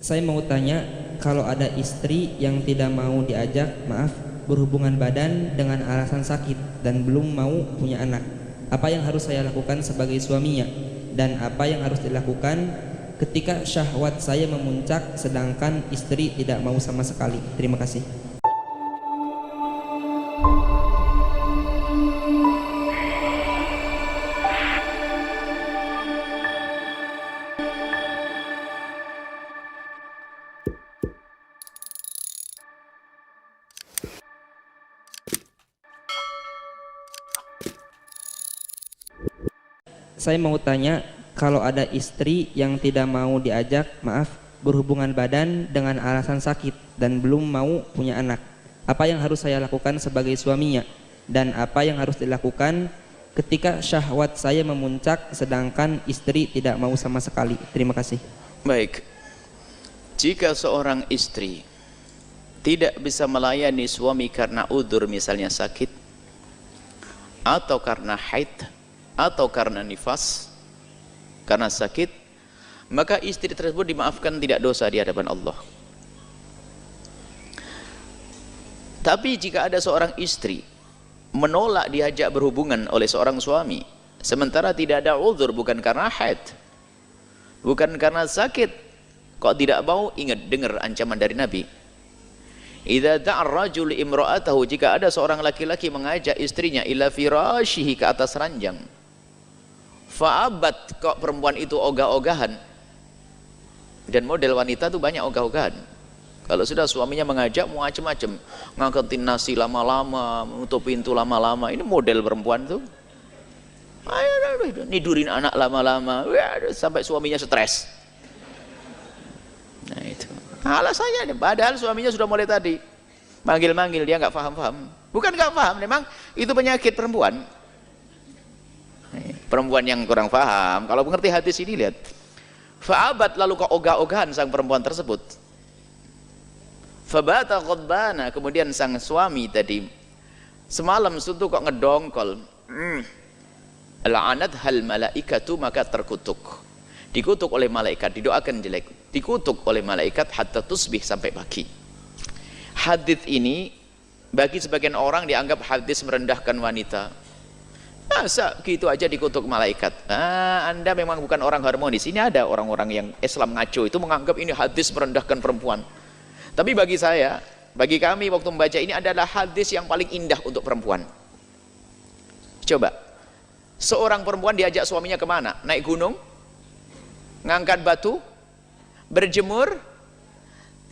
Saya mau tanya, kalau ada istri yang tidak mau diajak, berhubungan badan dengan alasan sakit dan belum mau punya anak, apa yang harus saya lakukan sebagai suaminya? Dan apa yang harus dilakukan ketika syahwat saya memuncak sedangkan istri tidak mau sama sekali? Terima kasih. Saya mau tanya, kalau ada istri yang tidak mau diajak, berhubungan badan dengan alasan sakit dan belum mau punya anak, apa yang harus saya lakukan sebagai suaminya? Dan apa yang harus dilakukan ketika syahwat saya memuncak sedangkan istri tidak mau sama sekali? Terima kasih. Baik, jika seorang istri tidak bisa melayani suami karena udzur, misalnya sakit, atau karena haid, atau karena nifas, karena sakit, maka istri tersebut dimaafkan, tidak dosa di hadapan Allah. Tapi jika ada seorang istri menolak diajak berhubungan oleh seorang suami sementara tidak ada uzur, bukan karena haid, bukan karena sakit, kok tidak mau, ingat, dengar ancaman dari Nabi. Idza da'ar rajul imra'atahu, jika ada seorang laki-laki mengajak istrinya ila firashihi, ke atas ranjang, fa'abat, kok perempuan itu ogah-ogahan, dan model wanita tuh banyak ogah-ogahan. Kalau sudah suaminya mengajak, mau macam-macam, ngangkatin nasi lama-lama, menutup pintu lama-lama, ini model perempuan tuh. Nidurin anak lama-lama, sampai suaminya stres. Nah itu alasannya, padahal suaminya sudah mulai tadi manggil-manggil, dia nggak paham-paham. Bukan nggak paham, memang itu penyakit perempuan. Perempuan yang kurang paham. Kalau mengerti hadis ini, lihat, fa'abat, lalu kok ogah-ogahan sang perempuan tersebut, fabata ghadbana, kemudian sang suami tadi semalam suntuk kok ngedongkol, la'anat hal malaikatu, maka terkutuk, dikutuk oleh malaikat, didoakan jelek, dikutuk oleh malaikat hatta tusbih, sampai pagi. Hadis ini bagi sebagian orang dianggap hadis merendahkan wanita. Masa gitu aja dikutuk malaikat? Anda memang bukan orang harmonis. Ini ada orang-orang yang Islam ngaco itu menganggap ini hadis merendahkan perempuan. Tapi bagi saya, bagi kami waktu membaca ini adalah hadis yang paling indah untuk perempuan. Coba, seorang perempuan diajak suaminya kemana? Naik gunung? Ngangkat batu? Berjemur?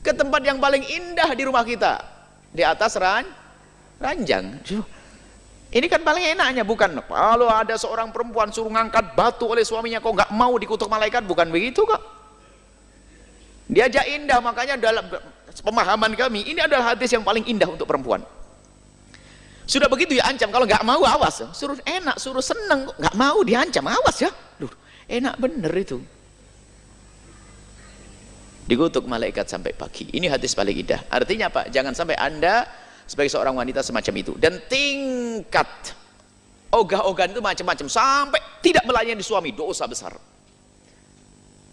Ke tempat yang paling indah di rumah kita, di atas ranjang. Ini kan paling enaknya, bukan? Kalau ada seorang perempuan suruh ngangkat batu oleh suaminya, kok nggak mau, dikutuk malaikat, bukan begitu kok. Diajak indah, makanya dalam pemahaman kami ini adalah hadis yang paling indah untuk perempuan. Sudah begitu ya ancam, kalau nggak mau awas, suruh enak, suruh seneng, nggak mau diancam, awas ya. Duh, enak bener itu. Dikutuk malaikat sampai pagi. Ini hadis paling indah. Artinya apa? Jangan sampai Anda sebagai seorang wanita semacam itu. Dan tingkat ogah-ogahan itu macam-macam, sampai tidak melayani suami, dosa besar.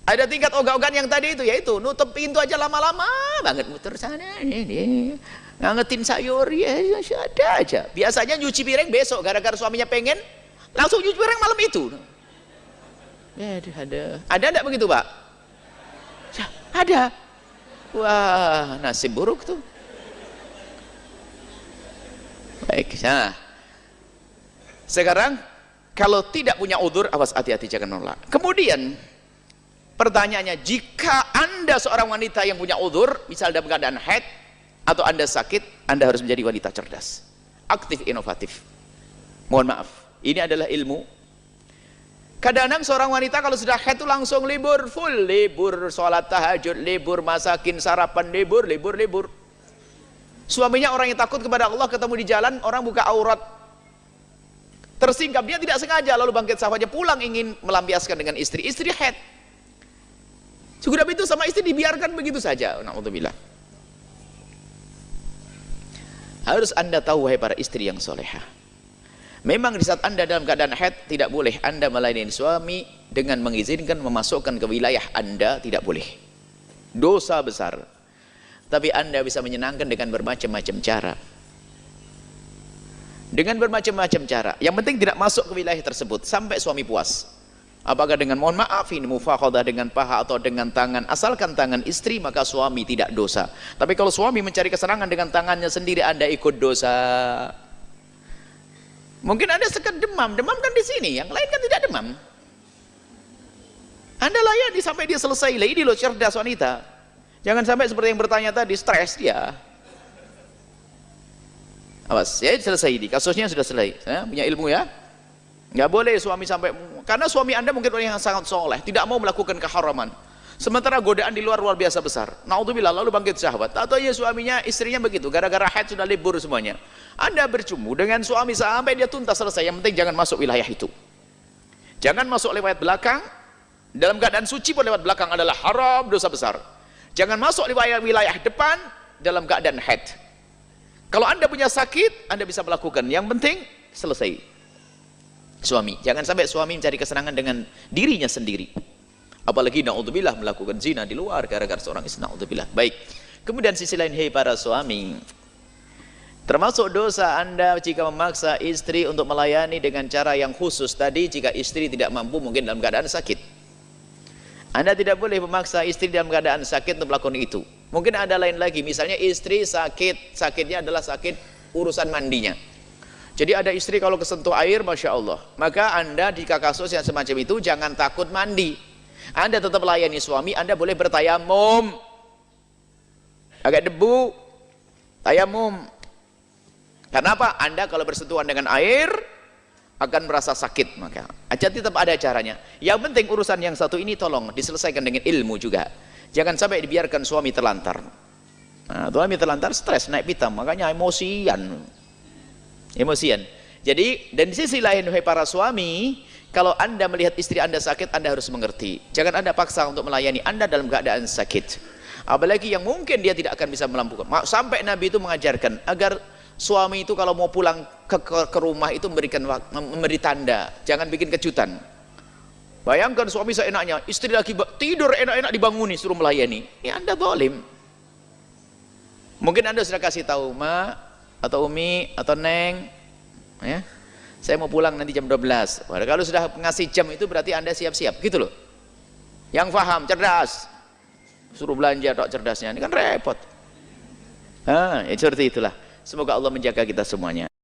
Ada tingkat ogah-ogahan yang tadi itu, yaitu nutup pintu aja lama-lama banget, muter sana ini, ngangetin sayur, ya ada aja. Biasanya nyuci piring besok, gara-gara suaminya pengen langsung nyuci piring malam itu. Ya ada enggak begitu, Pak? Ada. Wah, nasib buruk tuh. Baik, nah sekarang kalau tidak punya udzur, awas, hati-hati, jangan nolak. Kemudian pertanyaannya, jika Anda seorang wanita yang punya udzur, misal dalam keadaan haid atau Anda sakit, Anda harus menjadi wanita cerdas, aktif, inovatif. Mohon maaf, ini adalah ilmu. Kadang-kadang seorang wanita kalau sudah haid itu langsung libur, full libur, sholat tahajud libur, masakin sarapan libur. Suaminya orang yang takut kepada Allah, ketemu di jalan orang buka aurat, tersingkap, dia tidak sengaja, lalu bangkit sahabatnya pulang ingin melampiaskan dengan istri haid. Sudah itu sama istri dibiarkan begitu saja. Na'udzubillah. Harus Anda tahu, wahai para istri yang solehah, memang di saat Anda dalam keadaan haid tidak boleh Anda melayani suami dengan mengizinkan memasukkan ke wilayah Anda, tidak boleh. dosa besar. Tapi Anda bisa menyenangkan dengan bermacam-macam cara. Dengan bermacam-macam cara. Yang penting tidak masuk ke wilayah tersebut sampai suami puas. Apakah dengan mohon maaf ini mufakhadah dengan paha atau dengan tangan, asalkan tangan istri maka suami tidak dosa. Tapi kalau suami mencari kesenangan dengan tangannya sendiri, Anda ikut dosa. Mungkin Anda sekedar demam kan di sini, yang lain kan tidak demam. Anda layani sampai dia selesai. Ini loh cerdas wanita. Jangan sampai seperti yang bertanya tadi, stres dia. Awas, ya selesai ini. Kasusnya sudah selesai. Ya, punya ilmu ya. Nggak boleh suami sampai, karena suami Anda mungkin orang yang sangat soleh, tidak mau melakukan keharaman. Sementara godaan di luar biasa besar. Naudzubillah, lalu bangkit syahwat. Atau ya suaminya, istrinya begitu, gara-gara haid sudah libur semuanya. Anda bercumbu dengan suami sampai dia tuntas selesai. Yang penting jangan masuk wilayah itu. Jangan masuk lewat belakang. Dalam keadaan suci pun lewat belakang adalah haram, dosa besar. Jangan masuk wilayah depan dalam keadaan haid. Kalau Anda punya sakit, Anda bisa melakukan. Yang penting selesai. Suami, jangan sampai suami mencari kesenangan dengan dirinya sendiri. Apalagi naudzubillah melakukan zina di luar gara-gara seorang istri, naudzubillah. Baik. Kemudian sisi lain, hei para suami, termasuk dosa Anda jika memaksa istri untuk melayani dengan cara yang khusus tadi jika istri tidak mampu, mungkin dalam keadaan sakit. Anda tidak boleh memaksa istri dalam keadaan sakit untuk melakukan itu. Mungkin ada lain lagi, misalnya istri sakit, sakitnya adalah sakit urusan mandinya. Jadi ada istri kalau kesentuh air, Masya Allah, maka Anda jika kasus yang semacam itu jangan takut mandi. Anda tetap layani suami, Anda boleh bertayamum. Agak debu, tayamum. Karena apa? Anda kalau bersentuhan dengan air akan merasa sakit, maka aja tetap ada caranya. Yang penting urusan yang satu ini tolong diselesaikan dengan ilmu juga. Jangan sampai dibiarkan suami terlantar. Nah, suami terlantar stres, naik pitam, makanya emosian. Jadi, dan di sisi lain, wahai para suami, kalau Anda melihat istri Anda sakit, Anda harus mengerti. Jangan Anda paksa untuk melayani Anda dalam keadaan sakit. Apalagi yang mungkin dia tidak akan bisa melampaukan. Sampai Nabi itu mengajarkan agar suami itu kalau mau pulang ke rumah itu memberi tanda, jangan bikin kejutan. Bayangkan suami seenaknya, istri lagi tidur enak-enak dibanguni suruh melayani. Ya Anda zalim. Mungkin Anda sudah kasih tahu, Ma atau Umi atau Neng, ya, saya mau pulang nanti jam 12. Waduh, kalau sudah ngasih jam itu berarti Anda siap-siap, gitu loh. Yang paham, cerdas. Suruh belanja tok cerdasnya, ini kan repot. Ya seperti itulah. Semoga Allah menjaga kita semuanya.